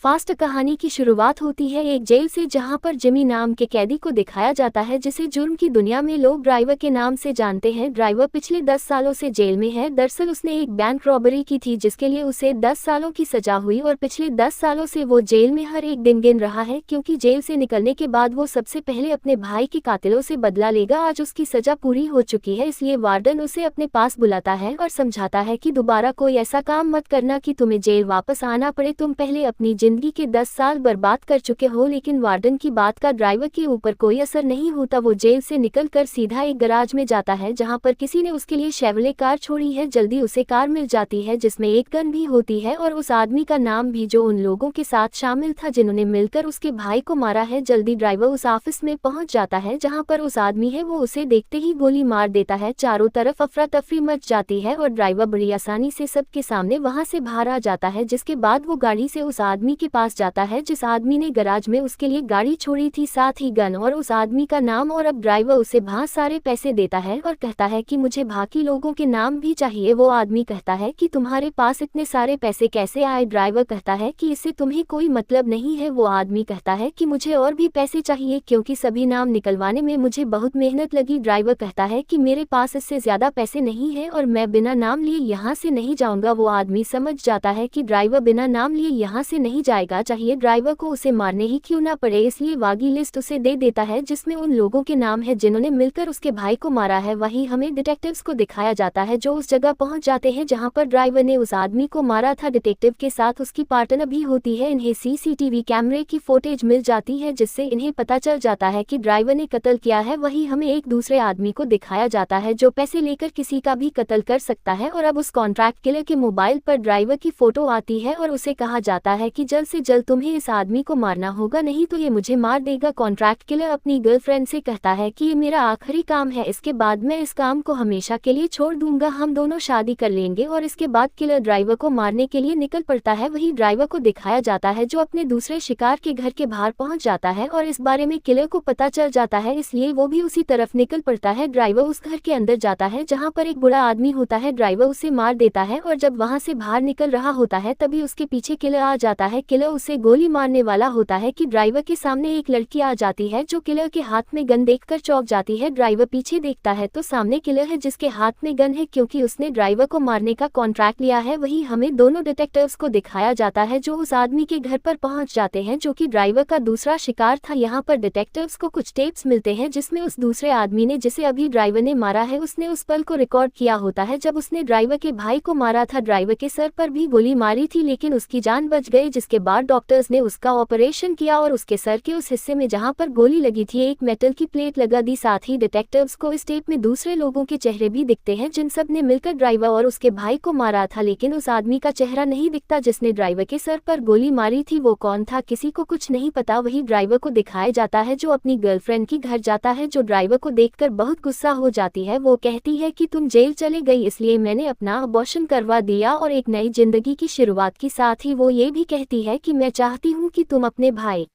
Fast कहानी की शुरुआत होती है एक जेल से, जहां पर जिमी नाम के कैदी को दिखाया जाता है जिसे जुर्म की दुनिया में लोग ड्राइवर के नाम से जानते हैं। ड्राइवर पिछले 10 सालों से जेल में है। दरअसल उसने एक बैंक रॉबरी की थी जिसके लिए उसे 10 सालों की सजा हुई और पिछले 10 सालों से वो जेल में हर एक दिन गिन रहा है, क्योंकि जेल से निकलने के बाद वो सबसे पहले अपने भाई के कातिलों से बदला लेगा। आज उसकी सजा पूरी हो चुकी है, इसलिए वार्डन उसे अपने पास बुलाता है और समझाता है कि दोबारा कोई ऐसा काम मत करना कि तुम्हें जेल वापस आना पड़े। तुम पहले अपनी जिंदगी के 10 साल बर्बाद कर चुके हो। लेकिन वार्डन की बात का ड्राइवर के ऊपर कोई असर नहीं होता। वो जेल से निकलकर सीधा एक गैराज में जाता है जहां पर किसी ने उसके लिए शेवले कार छोड़ी है। जल्दी उसे कार मिल जाती है जिसमें एक गन भी होती है और उस आदमी का नाम भी जो उन लोगों के साथ शामिल था जिन्होंने मिलकर उसके भाई को मारा है। जल्दी ड्राइवर उस ऑफिस में पहुंच जाता है जहां पर उस आदमी है, वो उसे देखते ही गोली मार देता है। चारों तरफ अफरा तफरी मच जाती है और ड्राइवर बड़ी आसानी से सबके सामने वहां से बाहर आ जाता है। जिसके बाद वो गाड़ी से उस आदमी के पास जाता है जिस आदमी ने गैराज में उसके लिए गाड़ी छोड़ी थी, साथ ही गन और उस आदमी का नाम। और अब ड्राइवर उसे बहुत सारे पैसे देता है और कहता है कि मुझे बाकी लोगों के नाम भी चाहिए। वो आदमी कहता है कि तुम्हारे पास इतने सारे पैसे कैसे आए? ड्राइवर कहता है कि इससे तुम्हें कोई मतलब नहीं है। वो आदमी कहता है कि मुझे और भी पैसे चाहिए क्योंकि सभी नाम निकलवाने में मुझे बहुत मेहनत लगी। ड्राइवर कहता है कि मेरे पास इससे ज्यादा पैसे नहीं है और मैं बिना नाम लिए यहाँ से नहीं जाऊंगा। वो आदमी समझ जाता है कि ड्राइवर बिना नाम लिए यहाँ से नहीं जाएगा, चाहिए ड्राइवर को उसे मारने ही क्यों ना पड़े, इसलिए वागी लिस्ट उसे दे देता है जिसमें उन लोगों के नाम है जिन्होंने मिलकर उसके भाई को मारा है। वही हमें डिटेक्टिव्स को दिखाया जाता है जो उस जगह पहुंच जाते हैं जहां पर ड्राइवर ने उस आदमी को मारा था। डिटेक्टिव के साथ उसकी पार्टनर भी होती है। इन्हें सीसीटीवी कैमरे की फुटेज मिल जाती है जिससे इन्हें पता चल जाता है कि ड्राइवर ने कत्ल किया है। वही हमें एक दूसरे आदमी को दिखाया जाता है जो पैसे लेकर किसी का भी कत्ल कर सकता है। और अब उस कॉन्ट्रैक्ट किलर के मोबाइल पर ड्राइवर की फोटो आती है और उसे कहा जाता है कि जल्द से जल्द तुम्हें इस आदमी को मारना होगा, नहीं तो ये मुझे मार देगा। कॉन्ट्रैक्ट किलर अपनी गर्लफ्रेंड से कहता है कि ये मेरा आखिरी काम है, इसके बाद मैं इस काम को हमेशा के लिए छोड़ दूंगा, हम दोनों शादी कर लेंगे। और इसके बाद किलर ड्राइवर को मारने के लिए निकल पड़ता है। वही ड्राइवर को दिखाया जाता है जो अपने दूसरे शिकार के घर के बाहर पहुंच जाता है और इस बारे में किलर को पता चल जाता है, इसलिए वो भी उसी तरफ निकल पड़ता है। ड्राइवर उस घर के अंदर जाता है जहाँ पर एक बुरा आदमी होता है। ड्राइवर उसे मार देता है और जब वहाँ से बाहर निकल रहा होता है तभी उसके पीछे किलर आ जाता है। किलर उसे गोली मारने वाला होता है कि ड्राइवर के सामने एक लड़की आ जाती है जो किलर के हाथ में गन देखकर चौंक जाती है। ड्राइवर पीछे देखता है तो सामने किलर है जिसके हाथ में गन है क्योंकि उसने ड्राइवर को मारने का कॉन्ट्रैक्ट लिया है। वही हमें दोनों डिटेक्टिव्स को दिखाया जाता है जो उस आदमी के घर पर पहुंच जाते हैं जो कि ड्राइवर का दूसरा शिकार था। यहाँ पर डिटेक्टिव्स को कुछ टेप्स मिलते हैं जिसमें उस दूसरे आदमी ने जिसे अभी ड्राइवर ने मारा है उसने उस पल को रिकॉर्ड किया होता है जब उसने ड्राइवर के भाई को मारा था। ड्राइवर के सर पर भी गोली मारी थी लेकिन उसकी जान बच गई, जिसके बाद डॉक्टर्स ने उसका ऑपरेशन किया और उसके सर के उस हिस्से में जहां पर गोली लगी थी एक मेटल की प्लेट लगा दी। साथ ही डिटेक्टिव्स को इस टेप में दूसरे लोगों के चेहरे भी दिखते हैं जिन सब ने मिलकर ड्राइवर और उसके भाई को मारा था, लेकिन उस आदमी का चेहरा नहीं दिखता जिसने ड्राइवर के सर पर गोली मारी थी। वो कौन था किसी को कुछ नहीं पता। वही ड्राइवर को दिखाया जाता है जो अपनी गर्लफ्रेंड के घर जाता है जो ड्राइवर को देखकर बहुत गुस्सा हो जाती है। वो कहती है कि तुम जेल चले गई इसलिए मैंने अपना अबॉर्शन करवा दिया और एक नई जिंदगी की शुरुआत की। साथ ही वो ये भी कहती है कि मैं चाहती हूँ कि तुम अपने भाई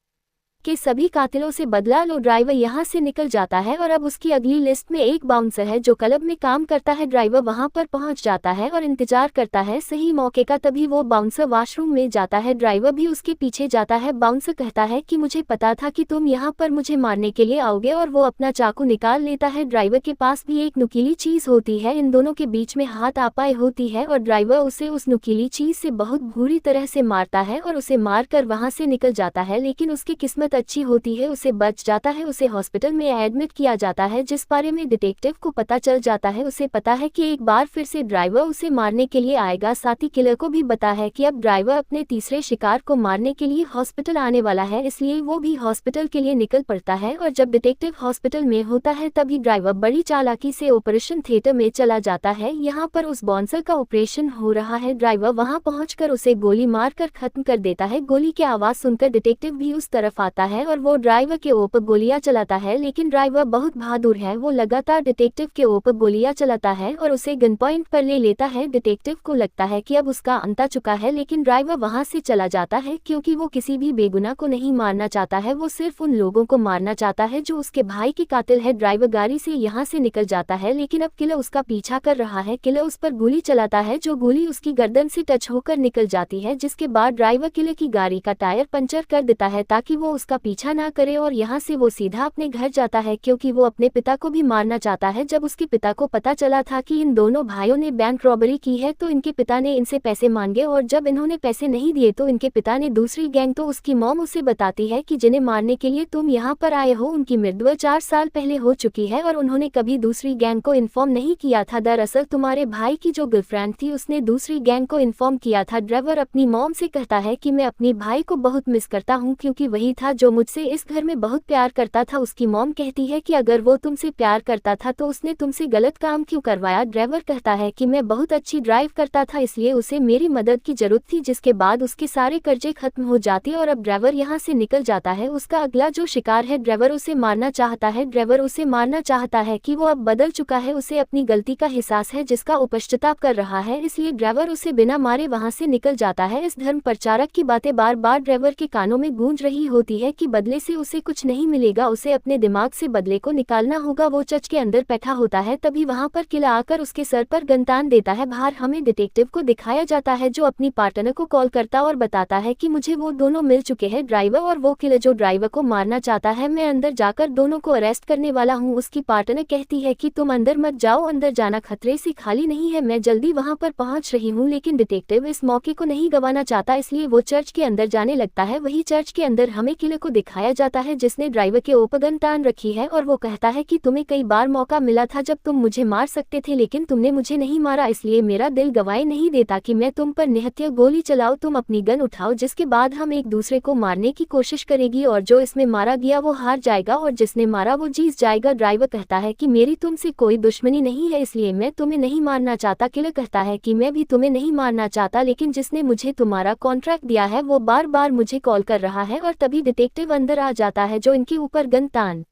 के सभी कातिलों से बदला लो। ड्राइवर यहाँ से निकल जाता है और अब उसकी अगली लिस्ट में एक बाउंसर है जो क्लब में काम करता है। ड्राइवर वहाँ पर पहुँच जाता है और इंतजार करता है सही मौके का, तभी वो बाउंसर वॉशरूम में जाता है। ड्राइवर भी उसके पीछे जाता है। बाउंसर कहता है कि मुझे पता था कि तुम यहाँ पर मुझे मारने के लिए आओगे और वो अपना चाकू निकाल लेता है। ड्राइवर के पास भी एक नुकीली चीज होती है, इन दोनों के बीच में हाथ आपाई होती है और ड्राइवर उसे उस नुकीली चीज से बहुत बुरी तरह से मारता है और उसे मारकर वहाँ से निकल जाता है। लेकिन उसकी किस्मत अच्छी होती है, उसे बच जाता है। उसे हॉस्पिटल में एडमिट किया जाता है जिस बारे में डिटेक्टिव को पता चल जाता है। उसे पता है कि एक बार फिर से ड्राइवर उसे मारने के लिए आएगा। साथ ही किलर को भी पता है कि अब ड्राइवर अपने तीसरे शिकार को मारने के लिए हॉस्पिटल आने वाला है, इसलिए वो भी हॉस्पिटल के लिए निकल पड़ता है। और जब डिटेक्टिव हॉस्पिटल में होता है तभी ड्राइवर बड़ी चालाकी से ऑपरेशन थिएटर में चला जाता है। यहाँ पर उस बाउंसर का ऑपरेशन हो रहा है। ड्राइवर वहाँ पहुँचकर उसे गोली मारकर खत्म कर देता है। गोली की आवाज सुनकर डिटेक्टिव भी उस तरफ आता जाता है और वो ड्राइवर के ऊपर गोलियां चलाता है, लेकिन ड्राइवर बहुत बहादुर है। वो लगातार डिटेक्टिव के ऊपर गोलियां चलाता है और उसे गन पॉइंट पर ले लेता है। डिटेक्टिव को लगता है कि अब उसका अंत आ चुका है, लेकिन ड्राइवर वहां से चला जाता है क्योंकि वो किसी भी बेगुनाह को नहीं मारना चाहता है। वो सिर्फ उन लोगों को मारना चाहता है जो उसके भाई के कातिल है। ड्राइवर गाड़ी से यहाँ से निकल जाता है, लेकिन अब किलर उसका पीछा कर रहा है। किलर उस पर गोली चलाता है, जो गोली उसकी गर्दन से टच होकर निकल जाती है, जिसके बाद ड्राइवर किलर की गाड़ी का टायर पंचर कर देता है ताकि वो उसका पीछा ना करे और यहाँ से वो सीधा अपने घर जाता है क्योंकि वो अपने पिता को भी मारना चाहता है। जब उसके पिता को पता चला था कि इन दोनों भाइयों ने बैंक रॉबरी की है तो इनके पिता ने इनसे पैसे मांगे और जब इन्होंने पैसे नहीं दिए तो इनके पिता ने दूसरी गैंग, तो उसकी मॉम उसे बताती है कि जिन्हें मारने के लिए तुम यहाँ पर आए हो उनकी मृत्यु 4 साल पहले हो चुकी है और उन्होंने कभी दूसरी गैंग को इन्फॉर्म नहीं किया था। दरअसल तुम्हारे भाई की जो गर्लफ्रेंड थी उसने दूसरी गैंग को इन्फॉर्म किया था। ड्राइवर अपनी मॉम से कहता है कि मैं अपने भाई को बहुत मिस करता हूँ क्योंकि वही था जो मुझसे इस घर में बहुत प्यार करता था। उसकी मॉम कहती है कि अगर वो तुमसे प्यार करता था तो उसने तुमसे गलत काम क्यों करवाया। ड्राइवर कहता है कि मैं बहुत अच्छी ड्राइव करता था इसलिए उसे मेरी मदद की जरूरत थी, जिसके बाद उसके सारे कर्जे खत्म हो जाते और अब ड्राइवर यहाँ से निकल जाता है। उसका अगला जो शिकार है ड्राइवर उसे मारना चाहता है। ड्राइवर उसे मारना चाहता है कि वो अब बदल चुका है, उसे अपनी गलती का एहसास है जिसका वो पश्चाताप कर रहा है, इसलिए ड्राइवर उसे बिना मारे वहां से निकल जाता है। इस धर्म प्रचारक की बातें बार बार ड्राइवर के कानों में गूंज रही होती है कि बदले से उसे कुछ नहीं मिलेगा, उसे अपने दिमाग से बदले को निकालना होगा। वो चर्च के अंदर बैठा होता है, तभी वहां पर किलर आकर उसके सर पर गन तान देता है। बाहर हमें डिटेक्टिव को दिखाया जाता है जो अपनी पार्टनर को कॉल करता और बताता है कि मुझे वो दोनों मिल चुके हैं, ड्राइवर और वो किलर जो ड्राइवर को मारना चाहता है। मैं अंदर जाकर दोनों को अरेस्ट करने वाला हूँ। उसकी पार्टनर कहती है कि तुम अंदर मत जाओ, अंदर जाना खतरे से खाली नहीं है, मैं जल्दी वहां पर पहुंच रही हूँ। लेकिन डिटेक्टिव इस मौके को नहीं गंवाना चाहता, इसलिए वो चर्च के अंदर जाने लगता है। वही चर्च के अंदर हमें किलर को दिखाया जाता है जिसने ड्राइवर के ऊपर गन तान रखी है और वो कहता है कि तुम्हें कई बार मौका मिला था जब तुम मुझे मार सकते थे, लेकिन तुमने मुझे नहीं मारा, इसलिए मेरा दिल गवाही नहीं देता कि मैं तुम पर निहत्या गोली चलाऊं। तुम अपनी गन उठाओ, जिसके बाद हम एक दूसरे को मारने की कोशिश करेगी और जो इसमें मारा गया वो हार जाएगा और जिसने मारा वो जीत जाएगा। ड्राइवर कहता है कि मेरी तुमसे कोई दुश्मनी नहीं है इसलिए मैं तुम्हें नहीं मारना चाहता। किलर कहता है कि मैं भी तुम्हें नहीं मारना चाहता, लेकिन जिसने मुझे तुम्हारा कॉन्ट्रैक्ट दिया है वो बार बार मुझे कॉल कर रहा है। और तभी डिटेक्टिव अंदर आ जाता है जो इनके ऊपर गन तान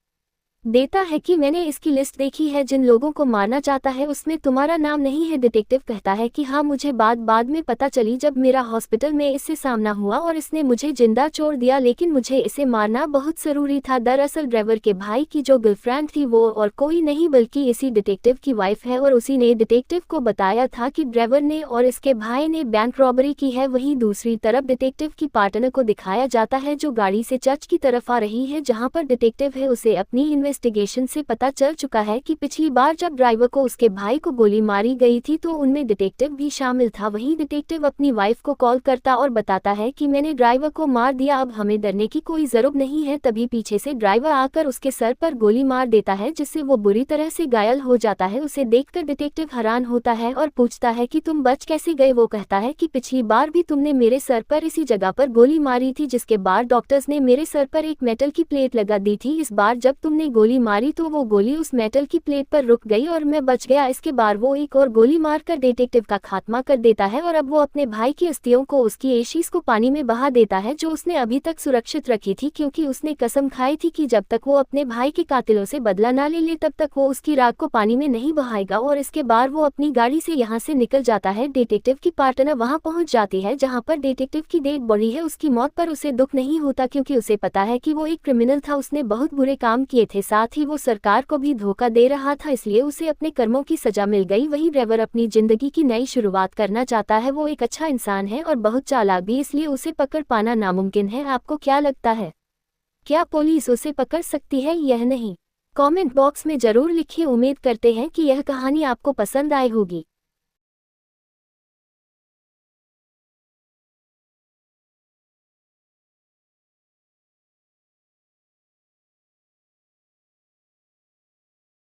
देता है कि मैंने इसकी लिस्ट देखी है, जिन लोगों को मारना चाहता है उसमें तुम्हारा नाम नहीं है। डिटेक्टिव कहता है कि हाँ, मुझे बाद में पता चली जब मेरा हॉस्पिटल में इससे सामना हुआ और इसने मुझे जिंदा छोड़ दिया, लेकिन मुझे इसे मारना बहुत जरूरी था। दरअसल ड्राइवर के भाई की जो गर्लफ्रेंड थी वो और कोई नहीं बल्कि इसी डिटेक्टिव की वाइफ है और उसी ने डिटेक्टिव को बताया था कि ड्राइवर ने और इसके भाई ने बैंक रॉबरी की है। वहीं दूसरी तरफ डिटेक्टिव की पार्टनर को दिखाया जाता है जो गाड़ी से चर्च की तरफ आ रही है जहाँ पर डिटेक्टिव है। उसे अपनी इन्वेस्टिगेशन से पता चल चुका है कि पिछली बार जब ड्राइवर को उसके भाई को गोली मारी गई थी तो उनमें डिटेक्टिव भी शामिल था। वहीं डिटेक्टिव अपनी वाइफ को कॉल करता और बताता है कि मैंने ड्राइवर को मार दिया, अब हमें डरने की कोई जरूरत नहीं है। तभी पीछे से ड्राइवर आकर उसके सर पर गोली मार देता है जिससे वो बुरी तरह से घायल हो जाता है। उसे देखकर डिटेक्टिव हैरान होता है और पूछता है कि तुम बच कैसे गए। वो कहता है कि पिछली बार भी तुमने मेरे सर पर इसी जगह पर गोली मारी थी, जिसके बाद डॉक्टर्स ने मेरे सर पर एक मेटल की प्लेट लगा दी थी। इस बार जब तुमने गोली मारी तो वो गोली उस मेटल की प्लेट पर रुक गई और मैं बच गया। इसके बाद वो एक और गोली मारकर डिटेक्टिव का खात्मा कर देता है और अब वो अपने भाई की अस्थियों को उसकी एशीज को पानी में बहा देता है जो उसने अभी तक सुरक्षित रखी थी, क्योंकि उसने कसम खाई थी कि जब तक वो अपने भाई के कातिलों से बदला ना ले तब तक वो उसकी राख को पानी में नहीं बहाएगा। और इसके बाद वो अपनी गाड़ी से यहाँ से निकल जाता है। डिटेक्टिव की पार्टनर वहाँ पहुँच जाती है जहाँ पर डिटेक्टिव की डेड बॉडी है। उसकी मौत पर उसे दुख नहीं होता क्योंकि उसे पता है कि वो एक क्रिमिनल था, उसने बहुत बुरे काम किए थे, साथ ही वो सरकार को भी धोखा दे रहा था, इसलिए उसे अपने कर्मों की सजा मिल गई। वही ड्राइवर अपनी जिंदगी की नई शुरुआत करना चाहता है। वो एक अच्छा इंसान है और बहुत चालाक भी, इसलिए उसे पकड़ पाना नामुमकिन है। आपको क्या लगता है, क्या पुलिस उसे पकड़ सकती है या नहीं? कमेंट बॉक्स में जरूर लिखिए। उम्मीद करते हैं कि यह कहानी आपको पसंद आई होगी।